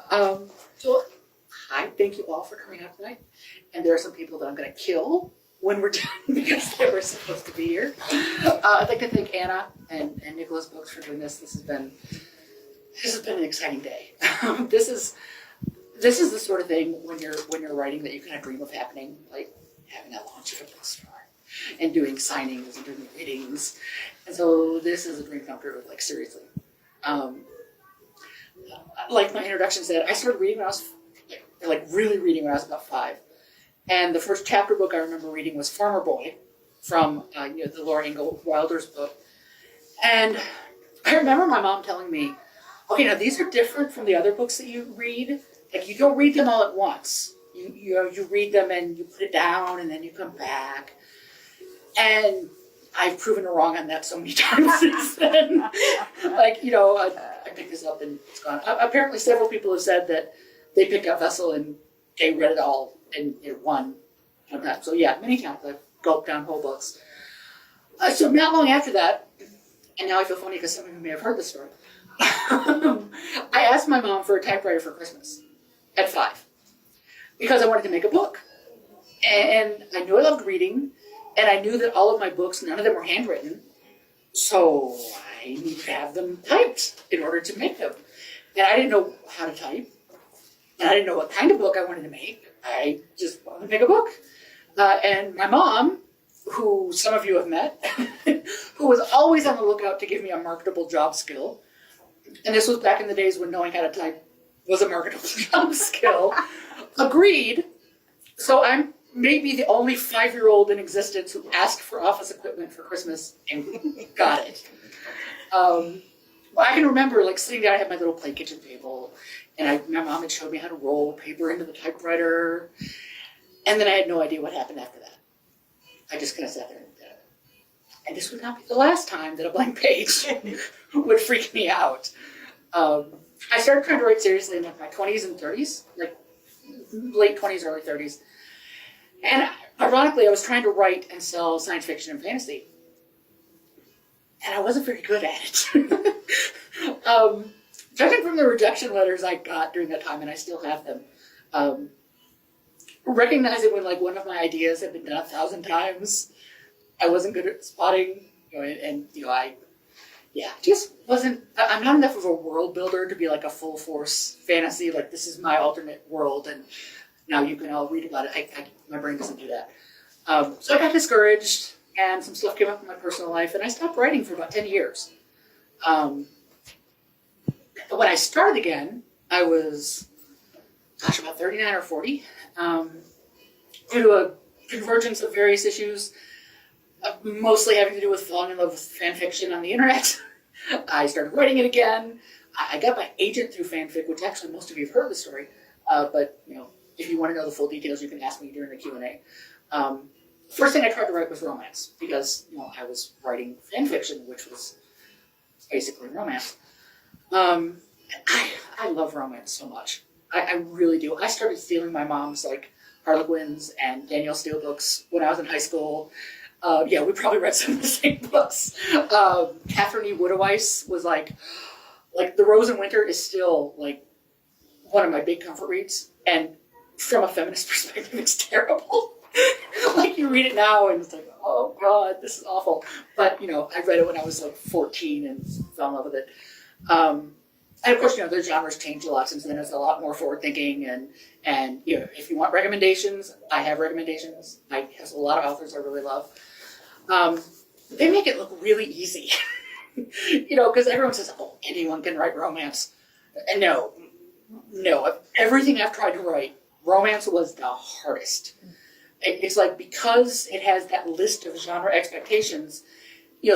So hi, thank you all for coming out tonight. And there are some people that I'm going to kill when we're done because they were supposed to be here. I'd like to thank Anna and Nicholas Books for doing this. This has been an exciting day. This is the sort of thing when you're writing that you kind of dream of happening, like having a launch at a bookstore and doing signings and doing readings. And so this is a dream come true, like seriously. Like my introduction said, I started reading when I was really reading when I was about 5. And the first chapter book I remember reading was Farmer Boy from the Laura Ingalls Wilder's book. And I remember my mom telling me, okay, now these are different from the other books that you read. Like you don't read them all at once. You read them and you put it down and then you come back. And I've proven her wrong on that so many times since then. I picked this up and it's gone. Apparently several people have said that they picked up Vessel and they read it all in one time. So yeah, many times I've gulped down whole books. So not long after that, and now I feel funny because some of you may have heard this story, I asked my mom for a typewriter for Christmas at 5 because I wanted to make a book. And I knew I loved reading, and I knew that all of my books, none of them were handwritten, so I needed to have them typed in order to make them. And I didn't know how to type, and I didn't know what kind of book I wanted to make. I just wanted to make a book. And my mom, who some of you have met, who was always on the lookout to give me a marketable job skill, and this was back in the days when knowing how to type was a marketable job skill, agreed. So I'm maybe the only 5-year-old in existence who asked for office equipment for Christmas and got it. I can remember sitting down, I had my little play kitchen table, and my mom had showed me how to roll paper into the typewriter, and then I had no idea what happened after that. I just kind of sat there and did it. And this would not be the last time that a blank page would freak me out. I started trying to write seriously in my 20s and 30s, late 20s, early 30s. And ironically, I was trying to write and sell science fiction and fantasy. And I wasn't very good at it. Judging from the rejection letters I got during that time, and I still have them, recognizing when one of my ideas had been done 1,000 times, I wasn't good at spotting, I just wasn't, I'm not enough of a world builder to be a full force fantasy, this is my alternate world, and now you can all read about it. My brain doesn't do that. So I got discouraged, and some stuff came up in my personal life, and I stopped writing for about 10 years. When I started again, I was, about 39 or 40, due to a convergence of various issues, mostly having to do with falling in love with fan fiction on the internet. I started writing it again. I got my agent through fanfic, which actually most of you have heard the story, but if you want to know the full details, you can ask me during the Q&A. First thing I tried to write was romance, because I was writing fan fiction, which was basically romance. I love romance so much. I really do. I started stealing my mom's Harlequins and Danielle Steele books when I was in high school. We probably read some of the same books. Catherine E. Woodaweiss was The Rose in Winter is still one of my big comfort reads, and from a feminist perspective, it's terrible. You read it now and it's oh God, this is awful. But I read it when I was 14 and fell in love with it. And of course, the genres changed a lot since then. It's a lot more forward thinking, and if you want recommendations, I have recommendations. I have a lot of authors I really love. They make it look really easy, because everyone says, oh, anyone can write romance. And no, everything I've tried to write, romance was the hardest. It's because it has that list of genre expectations,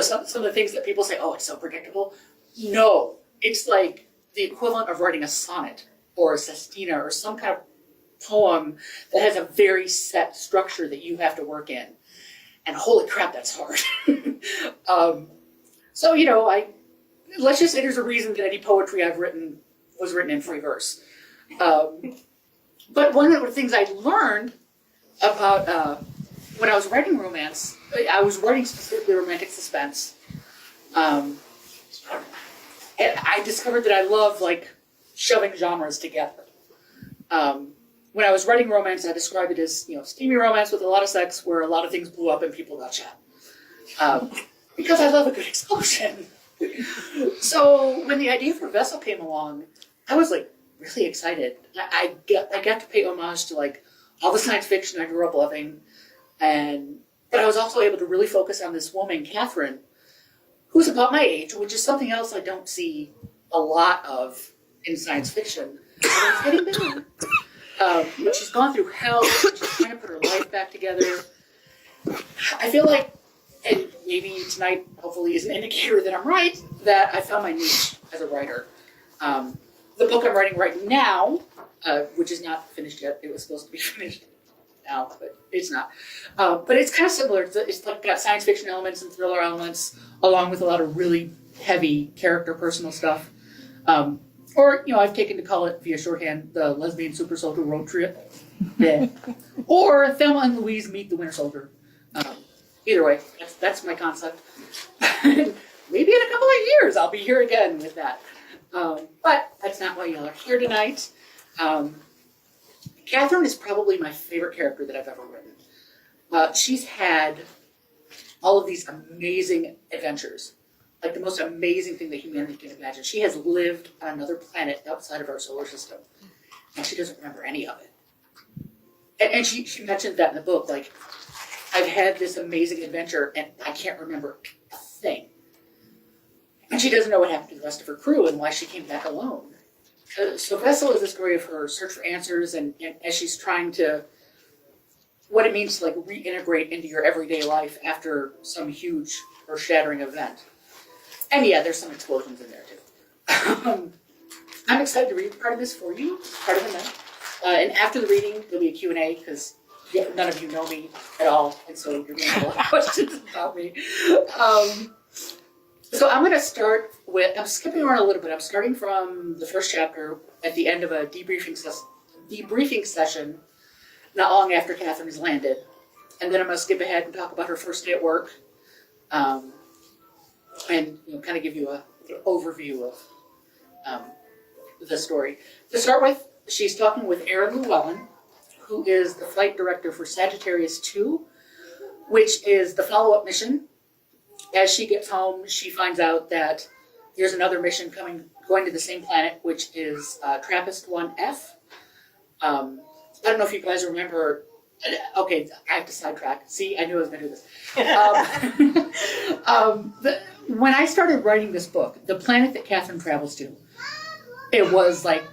some of the things that people say, oh, it's so predictable. No, it's the equivalent of writing a sonnet or a sestina or some kind of poem that has a very set structure that you have to work in. And holy crap, that's hard. Let's just say there's a reason that any poetry I've written was written in free verse. But one of the things I learned about when I was writing romance, I was writing specifically romantic suspense. And I discovered that I love shoving genres together. When I was writing romance, I described it as, steamy romance with a lot of sex where a lot of things blew up and people got shot. Because I love a good explosion. So when the idea for Vessel came along, I was like really excited. I got to pay homage to like all the science fiction I grew up loving, but I was also able to really focus on this woman, Catherine, who's about my age, which is something else I don't see a lot of in science fiction. But it's getting better. But she's gone through hell. She's trying to put her life back together. I feel like, and maybe tonight hopefully is an indicator that I'm right, that I found my niche as a writer. The book I'm writing right now, which is not finished yet, it was supposed to be finished now, but it's not. But it's kind of similar. It's like got science fiction elements and thriller elements, along with a lot of really heavy character personal stuff. Or, I've taken to call it via shorthand the lesbian super soldier road trip. Yeah. Or Thelma and Louise meet the Winter Soldier. Either way, that's my concept. Maybe in a couple of years I'll be here again with that. But that's not why y'all are here tonight. Catherine is probably my favorite character that I've ever written. She's had all of these amazing adventures. Like the most amazing thing that humanity can imagine. She has lived on another planet outside of our solar system, and she doesn't remember any of it. And she mentioned that in the book, like, I've had this amazing adventure, and I can't remember a thing. And she doesn't know what happened to the rest of her crew and why she came back alone. So Vessel is the story of her search for answers, and as she's trying to, what it means to like reintegrate into your everyday life after some huge earth-shattering event. And yeah, there's some explosions in there too. I'm excited to read part of this for you, part of the night. And after the reading, there'll be a Q&A because none of you know me at all, and so you're going to have a lot of questions about me. So I'm going to start with, I'm skipping around a little bit. I'm starting from the first chapter at the end of a debriefing session not long after Catherine has landed. And then I'm going to skip ahead and talk about her first day at work. And kind of give you an overview of the story. To start with, she's talking with Erin Llewellyn, who is the flight director for Sagittarius 2, which is the follow-up mission. As she gets home, she finds out that there's another mission going to the same planet, which is TRAPPIST-1F. I don't know if you guys remember. Okay, I have to sidetrack. See, I knew I was going to do this. When I started writing this book, the planet that Catherine travels to, it was like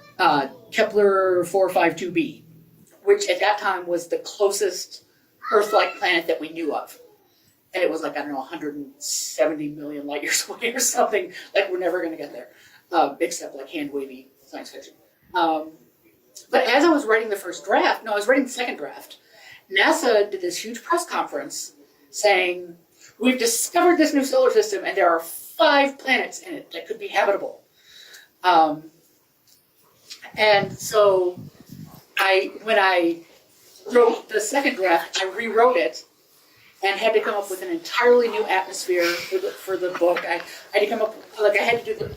Kepler 452b, which at that time was the closest Earth-like planet that we knew of. And it was like, I don't know, 170 million light years away or something. Like, we're never going to get there, except like hand-wavy science fiction. But as I was writing the second draft, NASA did this huge press conference saying, we've discovered this new solar system and there are 5 planets in it that could be habitable. And so when I wrote the second draft, I rewrote it and had to come up with an entirely new atmosphere for the book. I had to come up, I had to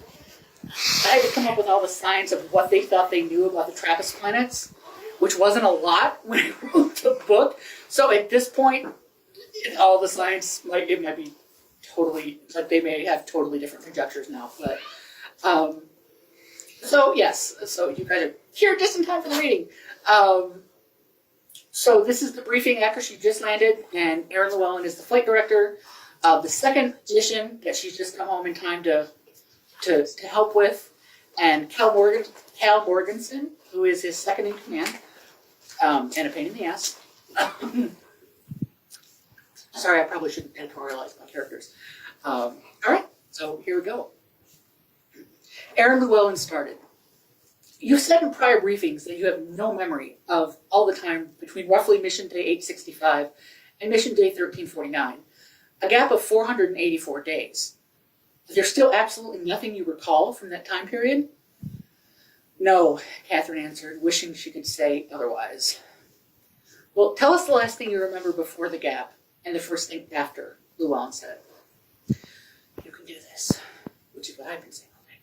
come up with all the science of what they thought they knew about the TRAPPIST planets, which wasn't a lot when I wrote the book. So at this point, all the science, it might be totally, they may have totally different conjectures now. But so yes, so you guys are here just in time for the reading. So this is the briefing after she just landed, and Erin Llewellyn is the flight director. The second mission that she's just come home in time to help with, and Cal Morganson, who is his second in command, and a pain in the ass. Sorry, I probably shouldn't editorialize my characters. All right, so here we go. Erin Llewellyn started. You said in prior briefings that you have no memory of all the time between roughly mission day 865 and mission day 1349, a gap of 484 days. Is there still absolutely nothing you recall from that time period? No, Catherine answered, wishing she could say otherwise. Well, tell us the last thing you remember before the gap and the first thing after, Llewellyn said. You can do this, which is what I've been saying all day.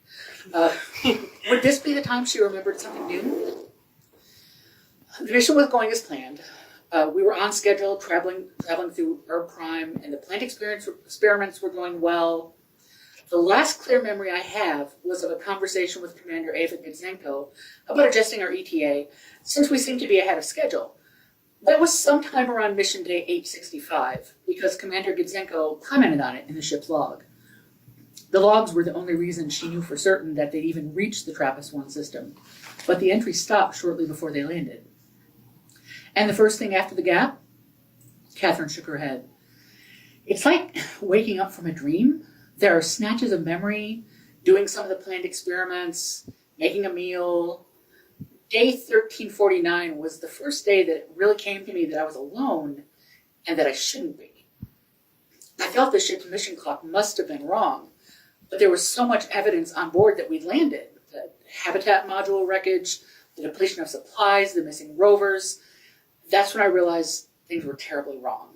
Would this be the time she remembered something new? The mission was going as planned. We were on schedule, traveling through Herb Prime, and the plant experiments were going well. The last clear memory I have was of a conversation with Commander Ava Gudzenko about adjusting our ETA, since we seemed to be ahead of schedule. That was sometime around mission day 865, because Commander Gudzenko commented on it in the ship's log. The logs were the only reason she knew for certain that they'd even reached the TRAPPIST-1 system, but the entry stopped shortly before they landed. And the first thing after the gap? Catherine shook her head. It's like waking up from a dream. There are snatches of memory, doing some of the planned experiments, making a meal. Day 1349 was the first day that it really came to me that I was alone and that I shouldn't be. I felt the ship's mission clock must have been wrong, but there was so much evidence on board that we'd landed. The habitat module wreckage, the depletion of supplies, the missing rovers. That's when I realized things were terribly wrong.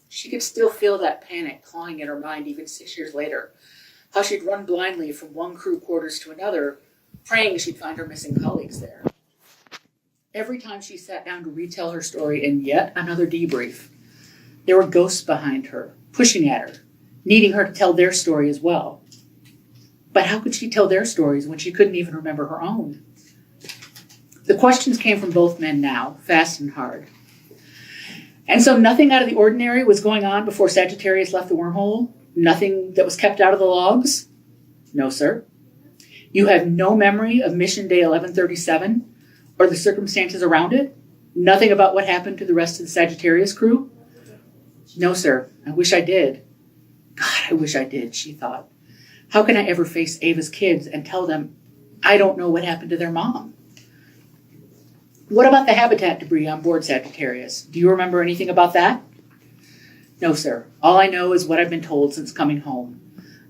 She could still feel that panic clawing at her mind even 6 years later. How she'd run blindly from one crew quarters to another, praying she'd find her missing colleagues there. Every time she sat down to retell her story in yet another debrief, there were ghosts behind her, pushing at her, needing her to tell their story as well. But how could she tell their stories when she couldn't even remember her own? The questions came from both men now, fast and hard. And so nothing out of the ordinary was going on before Sagittarius left the wormhole? Nothing that was kept out of the logs? No, sir. You have no memory of mission day 1137 or the circumstances around it? Nothing about what happened to the rest of the Sagittarius crew? No, sir. I wish I did. God, I wish I did, she thought. How can I ever face Ava's kids and tell them I don't know what happened to their mom? What about the habitat debris on board Sagittarius? Do you remember anything about that? No, sir. All I know is what I've been told since coming home.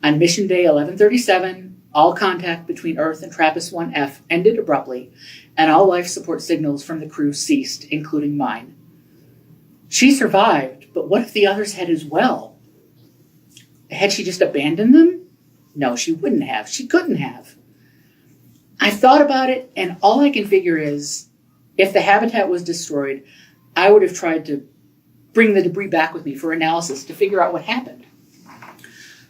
On mission day 1137, all contact between Earth and TRAPPIST-1F ended abruptly, and all life support signals from the crew ceased, including mine. She survived, but what if the others had as well? Had she just abandoned them? No, she wouldn't have. She couldn't have. I've thought about it, and all I can figure is, if the habitat was destroyed, I would have tried to bring the debris back with me for analysis to figure out what happened.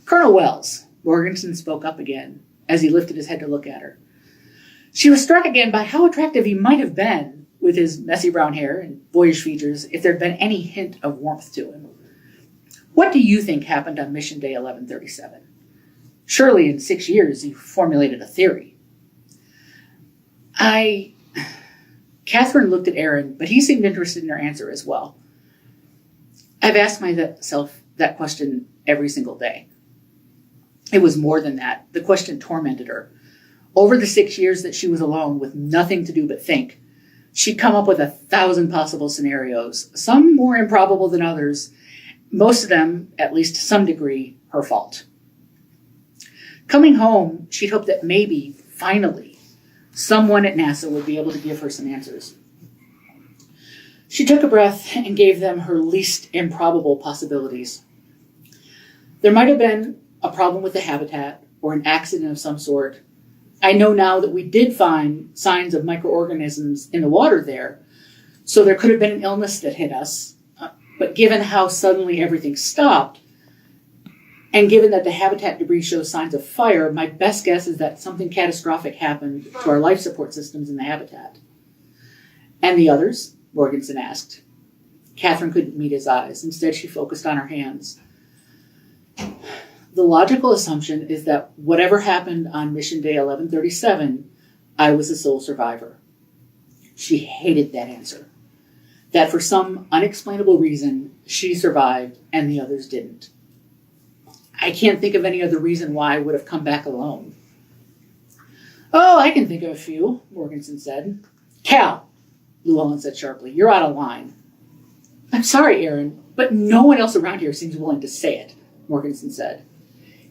Colonel Wells, Morganson spoke up again as he lifted his head to look at her. She was struck again by how attractive he might have been with his messy brown hair and boyish features if there'd been any hint of warmth to him. What do you think happened on mission day 1137? Surely in 6 years you formulated a theory. Catherine looked at Aaron, but he seemed interested in her answer as well. I've asked myself that question every single day. It was more than that. The question tormented her. Over the 6 years that she was alone with nothing to do but think, she'd come up with 1,000 possible scenarios, some more improbable than others, most of them, at least to some degree, her fault. Coming home, she'd hoped that maybe, finally, someone at NASA would be able to give her some answers. She took a breath and gave them her least improbable possibilities. There might have been a problem with the habitat or an accident of some sort. I know now that we did find signs of microorganisms in the water there, so there could have been an illness that hit us. But given how suddenly everything stopped, and given that the habitat debris shows signs of fire, my best guess is that something catastrophic happened to our life support systems in the habitat. And the others? Morganson asked. Catherine couldn't meet his eyes. Instead, she focused on her hands. The logical assumption is that whatever happened on mission day 1137, I was the sole survivor. She hated that answer. That for some unexplainable reason, she survived and the others didn't. I can't think of any other reason why I would have come back alone. Oh, I can think of a few, Morganson said. Cal, Llewellyn said sharply, you're out of line. I'm sorry, Aaron, but no one else around here seems willing to say it, Morganson said.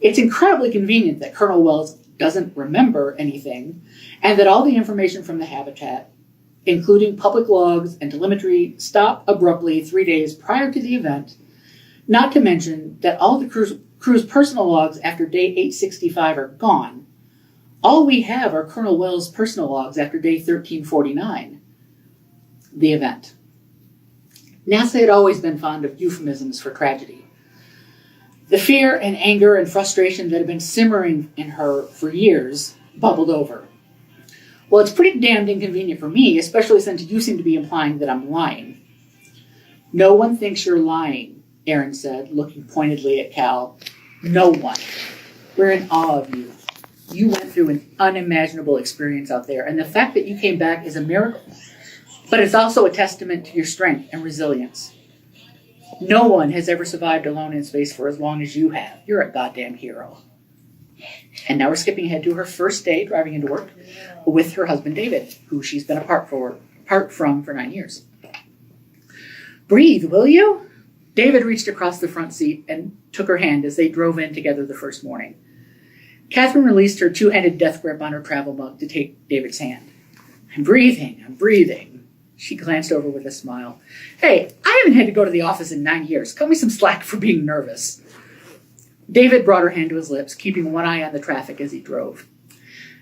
It's incredibly convenient that Colonel Wells doesn't remember anything, and that all the information from the habitat, including public logs and telemetry, stop abruptly 3 days prior to the event, not to mention that all the crew's personal logs after day 865 are gone, All we have are Colonel Wells' personal logs after day 1349, the event. NASA had always been fond of euphemisms for tragedy. The fear and anger and frustration that had been simmering in her for years bubbled over. Well, it's pretty damned inconvenient for me, especially since you seem to be implying that I'm lying. No one thinks you're lying, Aaron said, looking pointedly at Cal. No one. We're in awe of you. You went through an unimaginable experience out there, and the fact that you came back is a miracle. But it's also a testament to your strength and resilience. No one has ever survived alone in space for as long as you have. You're a goddamn hero. And now we're skipping ahead to her first day driving into work with her husband, David, who she's been apart from for 9 years. Breathe, will you? David reached across the front seat and took her hand as they drove in together the first morning. Catherine released her two-handed death grip on her travel mug to take David's hand. I'm breathing. She glanced over with a smile. Hey, I haven't had to go to the office in 9 years. Cut me some slack for being nervous. David brought her hand to his lips, keeping one eye on the traffic as he drove.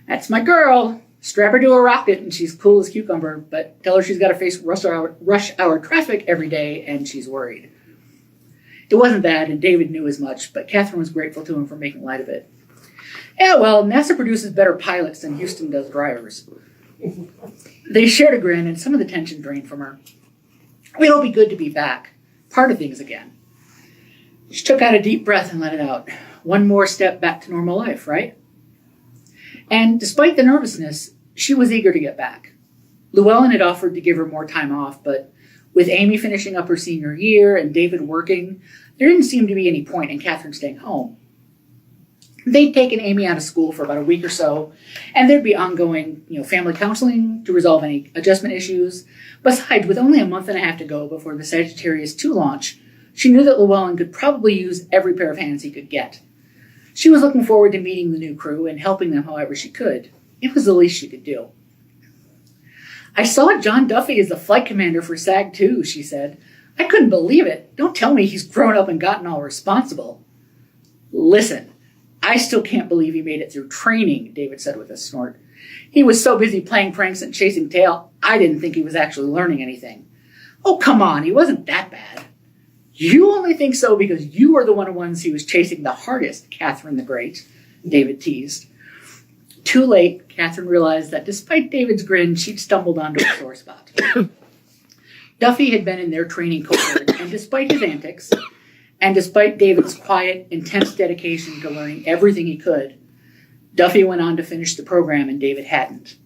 That's my girl. Strap her to a rocket and she's cool as cucumber, but tell her she's got to face rush hour traffic every day and she's worried. It wasn't that, and David knew as much, but Catherine was grateful to him for making light of it. Yeah, well, NASA produces better pilots than Houston does drivers. They shared a grin, and some of the tension drained from her. It'll be good to be back. Part of things again. She took out a deep breath and let it out. One more step back to normal life, right? And despite the nervousness, she was eager to get back. Llewellyn had offered to give her more time off, but with Amy finishing up her senior year and David working, there didn't seem to be any point in Catherine staying home. They'd taken Amy out of school for about a week or so, and there'd be ongoing, family counseling to resolve any adjustment issues. Besides, with only a month and a half to go before the Sagittarius II launch, she knew that Llewellyn could probably use every pair of hands he could get. She was looking forward to meeting the new crew and helping them however she could. It was the least she could do. I saw John Duffy as the flight commander for SAG-2, she said. I couldn't believe it. Don't tell me he's grown up and gotten all responsible. Listen, I still can't believe he made it through training, David said with a snort. He was so busy playing pranks and chasing tail, I didn't think he was actually learning anything. Oh, come on, he wasn't that bad. You only think so because you were the ones he was chasing the hardest, Catherine the Great, David teased. Too late, Catherine realized that despite David's grin, she'd stumbled onto a sore spot. Duffy had been in their training cohort, and despite his antics, and despite David's quiet, intense dedication to learning everything he could, Duffy went on to finish the program and David hadn't.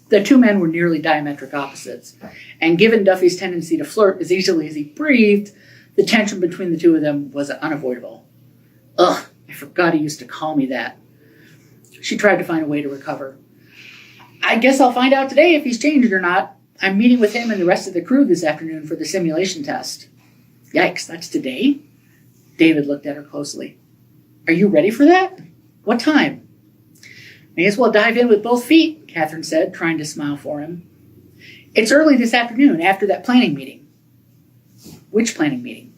The two men were nearly diametric opposites, and given Duffy's tendency to flirt as easily as he breathed, the tension between the two of them was unavoidable. Ugh, I forgot he used to call me that. She tried to find a way to recover. I guess I'll find out today if he's changed or not. I'm meeting with him and the rest of the crew this afternoon for the simulation test. Yikes, that's today? David looked at her closely. Are you ready for that? What time? May as well dive in with both feet, Catherine said, trying to smile for him. It's early this afternoon, after that planning meeting. Which planning meeting?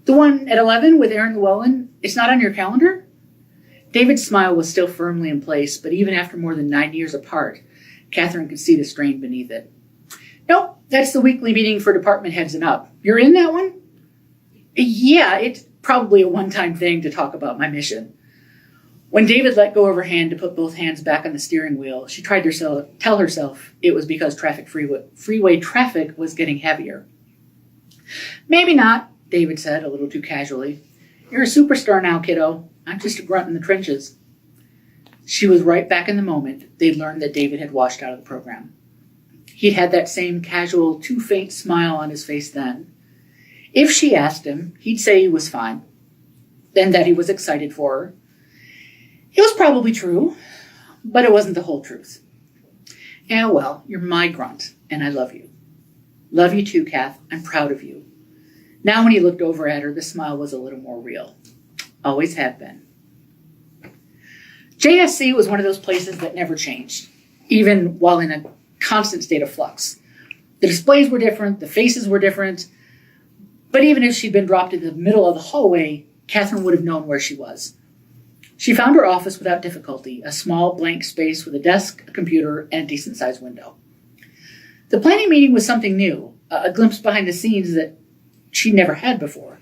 The one at 11 with Aaron Llewellyn? It's not on your calendar? David's smile was still firmly in place, but even after more than 9 years apart, Catherine could see the strain beneath it. Nope, that's the weekly meeting for department heads and up. You're in that one? Yeah, it's probably a one-time thing to talk about my mission. When David let go of her hand to put both hands back on the steering wheel, she tried to tell herself it was because freeway traffic was getting heavier. Maybe not, David said a little too casually. You're a superstar now, kiddo. I'm just a grunt in the trenches. She was right back in the moment they'd learned that David had washed out of the program. He'd had that same casual, too faint smile on his face then. If she asked him, he'd say he was fine, and that he was excited for her. It was probably true, but it wasn't the whole truth. Yeah, well, you're my grunt, and I love you. Love you too, Kath. I'm proud of you. Now when he looked over at her, the smile was a little more real. Always have been. JSC was one of those places that never changed, even while in a constant state of flux. The displays were different, the faces were different, but even if she'd been dropped in the middle of the hallway, Catherine would have known where she was. She found her office without difficulty, a small blank space with a desk, a computer, and a decent-sized window. The planning meeting was something new, a glimpse behind the scenes that she'd never had before.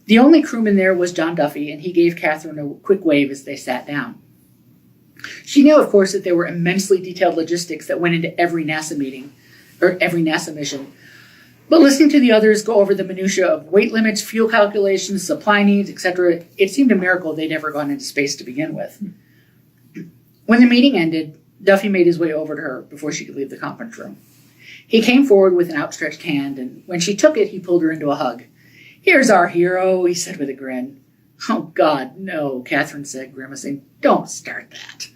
The only crewman there was John Duffy, and he gave Catherine a quick wave as they sat down. She knew, of course, that there were immensely detailed logistics that went into every NASA meeting, or every NASA mission. But listening to the others go over the minutiae of weight limits, fuel calculations, supply needs, etc., it seemed a miracle they'd ever gone into space to begin with. When the meeting ended, Duffy made his way over to her before she could leave the conference room. He came forward with an outstretched hand, and when she took it, he pulled her into a hug. "Here's our hero," he said with a grin. "Oh, God, no," Catherine said, grimacing. "Don't start that."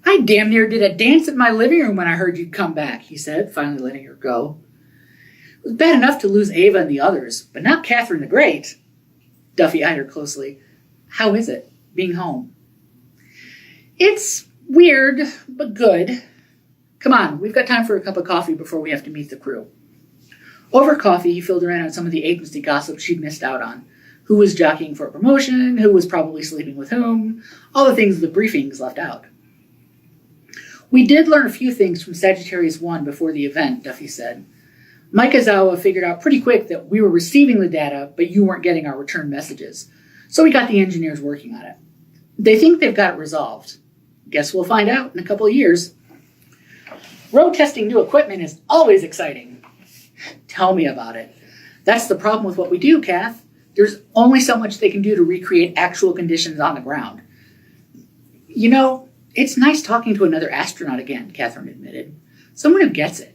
"I damn near did a dance in my living room when I heard you'd come back," he said, finally letting her go. "It was bad enough to lose Ava and the others, but not Catherine the Great." Duffy eyed her closely. "How is it, being home?" "It's weird, but good. Come on, we've got time for a cup of coffee before we have to meet the crew." Over coffee, he filled her in on some of the agency gossip she'd missed out on. Who was jockeying for a promotion, who was probably sleeping with whom, all the things the briefings left out. "We did learn a few things from Sagittarius 1 before the event," Duffy said. "Mike Ozawa figured out pretty quick that we were receiving the data, but you weren't getting our return messages. So we got the engineers working on it. They think they've got it resolved. Guess we'll find out in a couple of years." "Road testing new equipment is always exciting." "Tell me about it. That's the problem with what we do, Kath. There's only so much they can do to recreate actual conditions on the ground." "You know, it's nice talking to another astronaut again," Catherine admitted. "Someone who gets it."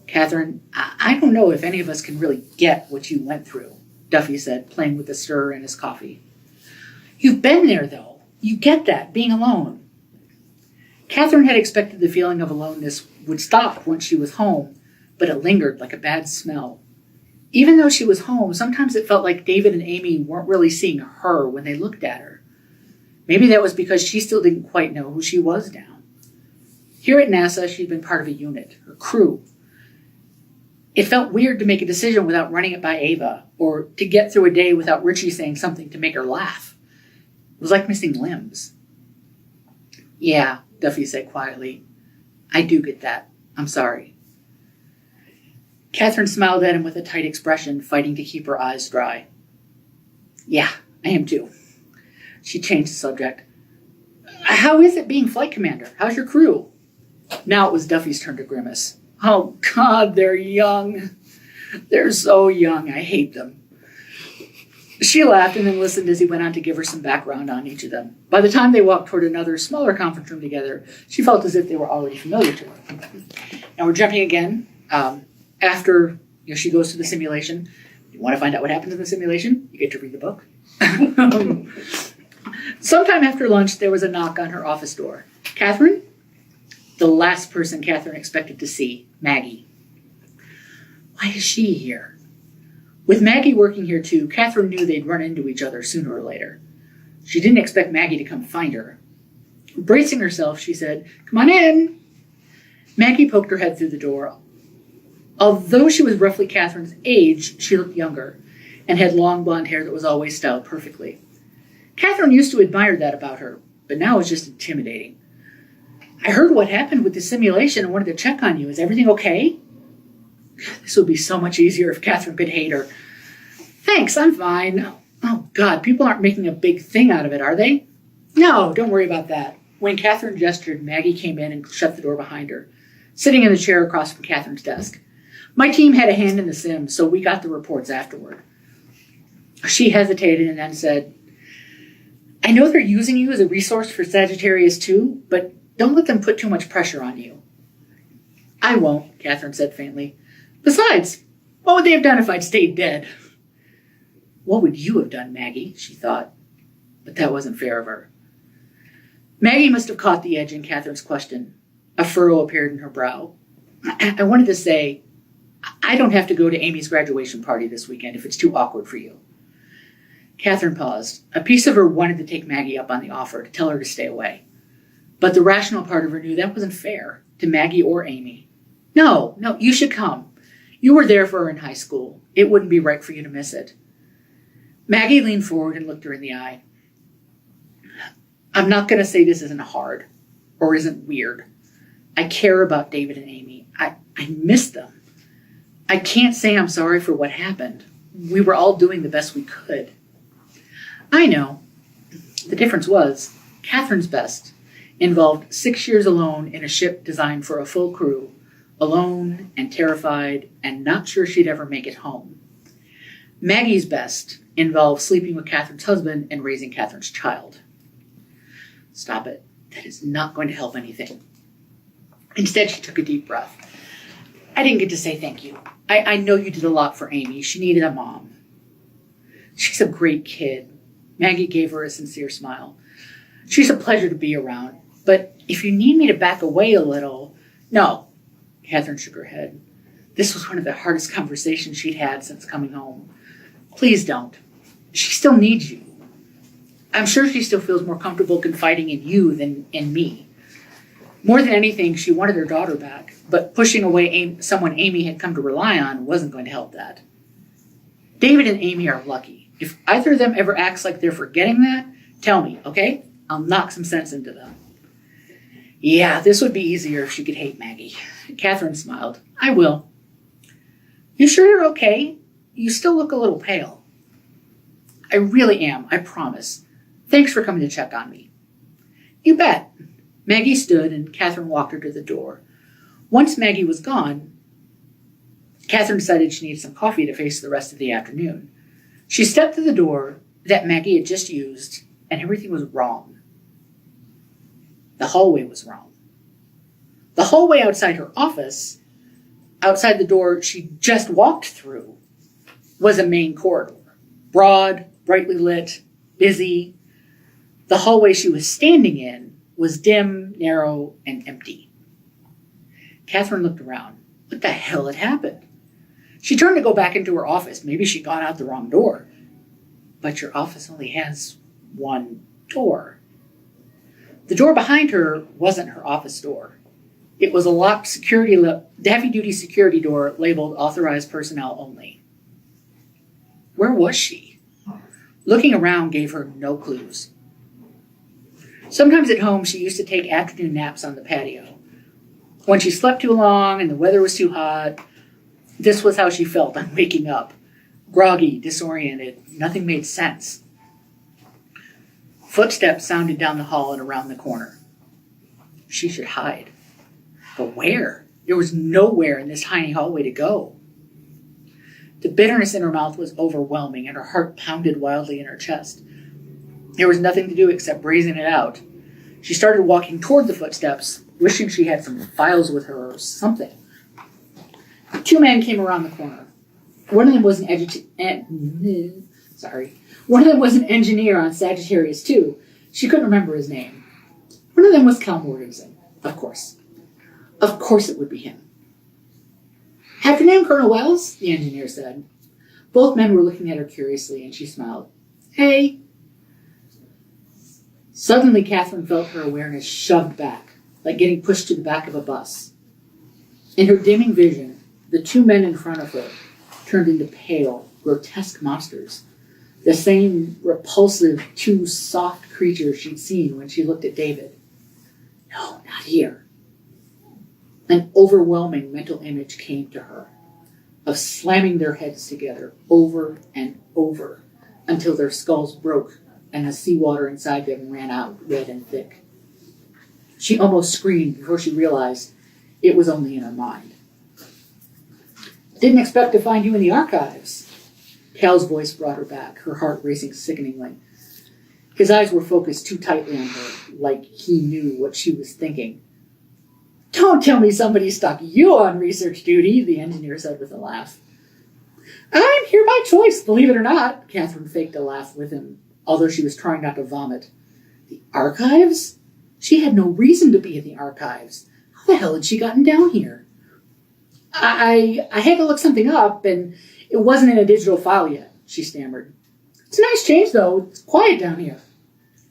"Catherine, I don't know if any of us can really get what you went through," Duffy said, playing with the stirrer in his coffee. "You've been there, though. You get that, being alone." Catherine had expected the feeling of aloneness would stop once she was home, but it lingered like a bad smell. Even though she was home, sometimes it felt like David and Amy weren't really seeing her when they looked at her. Maybe that was because she still didn't quite know who she was now. Here at NASA, she'd been part of a unit, her crew. It felt weird to make a decision without running it by Ava, or to get through a day without Richie saying something to make her laugh. It was like missing limbs. "Yeah," Duffy said quietly. "I do get that. I'm sorry." Catherine smiled at him with a tight expression, fighting to keep her eyes dry. "Yeah, I am too." She changed the subject. "How is it being flight commander? How's your crew?" Now it was Duffy's turn to grimace. "Oh, God, they're young. They're so young. I hate them." She laughed and then listened as he went on to give her some background on each of them. By the time they walked toward another, smaller conference room together, she felt as if they were already familiar to her. Now we're jumping again. After she goes to the simulation, you want to find out what happens in the simulation? You get to read the book. Sometime after lunch, there was a knock on her office door. "Catherine?" The last person Catherine expected to see, Maggie. Why is she here? With Maggie working here too, Catherine knew they'd run into each other sooner or later. She didn't expect Maggie to come find her. Bracing herself, she said, "Come on in." Maggie poked her head through the door. Although she was roughly Catherine's age, she looked younger and had long blonde hair that was always styled perfectly. Catherine used to admire that about her, but now it was just intimidating. "I heard what happened with the simulation and wanted to check on you. Is everything okay?" This would be so much easier if Catherine could hate her. "Thanks, I'm fine." "Oh, God, people aren't making a big thing out of it, are they?" "No, don't worry about that." When Catherine gestured, Maggie came in and shut the door behind her, sitting in the chair across from Catherine's desk. "My team had a hand in the sim, so we got the reports afterward." She hesitated and then said, "I know they're using you as a resource for Sagittarius 2, but don't let them put too much pressure on you." "I won't," Catherine said faintly. "Besides, what would they have done if I'd stayed dead?" What would you have done, Maggie? She thought. But that wasn't fair of her. Maggie must have caught the edge in Catherine's question. A furrow appeared in her brow. I wanted to say, I don't have to go to Amy's graduation party this weekend if it's too awkward for you. Catherine paused. A piece of her wanted to take Maggie up on the offer, to tell her to stay away. But the rational part of her knew that wasn't fair, to Maggie or Amy. No, you should come. You were there for her in high school. It wouldn't be right for you to miss it. Maggie leaned forward and looked her in the eye. I'm not going to say this isn't hard or isn't weird. I care about David and Amy. I miss them. I can't say I'm sorry for what happened. We were all doing the best we could. I know. The difference was, Catherine's best involved 6 years alone in a ship designed for a full crew, alone and terrified and not sure she'd ever make it home. Maggie's best involved sleeping with Catherine's husband and raising Catherine's child. Stop it. That is not going to help anything. Instead, she took a deep breath. I didn't get to say thank you. I know you did a lot for Amy. She needed a mom. She's a great kid. Maggie gave her a sincere smile. She's a pleasure to be around. But if you need me to back away a little... No. Catherine shook her head. This was one of the hardest conversations she'd had since coming home. Please don't. She still needs you. I'm sure she still feels more comfortable confiding in you than in me. More than anything, she wanted her daughter back, but pushing away someone Amy had come to rely on wasn't going to help that. David and Amy are lucky. If either of them ever acts like they're forgetting that, tell me, okay? I'll knock some sense into them. Yeah, this would be easier if she could hate Maggie. Catherine smiled. I will. You sure you're okay? You still look a little pale. I really am, I promise. Thanks for coming to check on me. You bet. Maggie stood and Catherine walked her to the door. Once Maggie was gone, Catherine decided she needed some coffee to face the rest of the afternoon. She stepped to the door that Maggie had just used, and everything was wrong. The hallway was wrong. The hallway outside her office, outside the door she just walked through, was a main corridor. Broad, brightly lit, busy. The hallway she was standing in was dim, narrow, and empty. Catherine looked around. What the hell had happened? She turned to go back into her office. Maybe she'd gone out the wrong door. But your office only has one door. The door behind her wasn't her office door. It was a locked heavy-duty security door labeled authorized personnel only. Where was she? Looking around gave her no clues. Sometimes at home, she used to take afternoon naps on the patio. When she slept too long and the weather was too hot, this was how she felt on waking up. Groggy, disoriented, nothing made sense. Footsteps sounded down the hall and around the corner. She should hide. But where? There was nowhere in this tiny hallway to go. The bitterness in her mouth was overwhelming, and her heart pounded wildly in her chest. There was nothing to do except brazen it out. She started walking toward the footsteps, wishing she had some files with her or something. Two men came around the corner. One of them was an engineer on Sagittarius 2. She couldn't remember his name. One of them was Cal Morganson, of course. Of course it would be him. Afternoon, Colonel Wells, the engineer said. Both men were looking at her curiously, and she smiled. Hey. Suddenly, Catherine felt her awareness shoved back, like getting pushed to the back of a bus. In her dimming vision, the two men in front of her turned into pale, grotesque monsters, the same repulsive, too soft creatures she'd seen when she looked at David. No, not here. An overwhelming mental image came to her of slamming their heads together over and over until their skulls broke and the seawater inside them ran out red and thick. She almost screamed before she realized it was only in her mind. Didn't expect to find you in the archives. Cal's voice brought her back, her heart racing sickeningly. His eyes were focused too tightly on her, like he knew what she was thinking. Don't tell me somebody stuck you on research duty, the engineer said with a laugh. I'm here by choice, believe it or not. Catherine faked a laugh with him, although she was trying not to vomit. The archives? She had no reason to be in the archives. How the hell had she gotten down here? I had to look something up, and it wasn't in a digital file yet, she stammered. It's a nice change, though. It's quiet down here.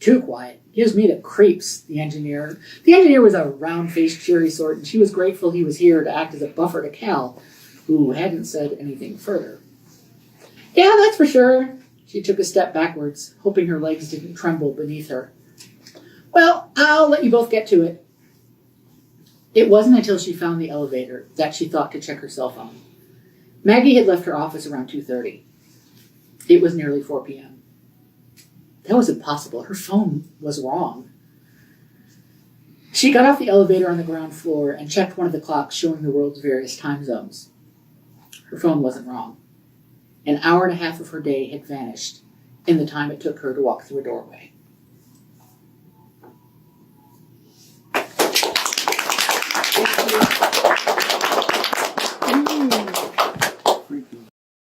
Too quiet. Gives me the creeps, the engineer. The engineer was a round-faced, cheery sort, and she was grateful he was here to act as a buffer to Cal, who hadn't said anything further. Yeah, that's for sure. She took a step backwards, hoping her legs didn't tremble beneath her. Well, I'll let you both get to it. It wasn't until she found the elevator that she thought to check her cell phone. Maggie had left her office around 2:30. It was nearly 4 p.m. That was impossible. Her phone was wrong. She got off the elevator on the ground floor and checked one of the clocks showing the world's various time zones. Her phone wasn't wrong. An hour and a half of her day had vanished in the time it took her to walk through a doorway.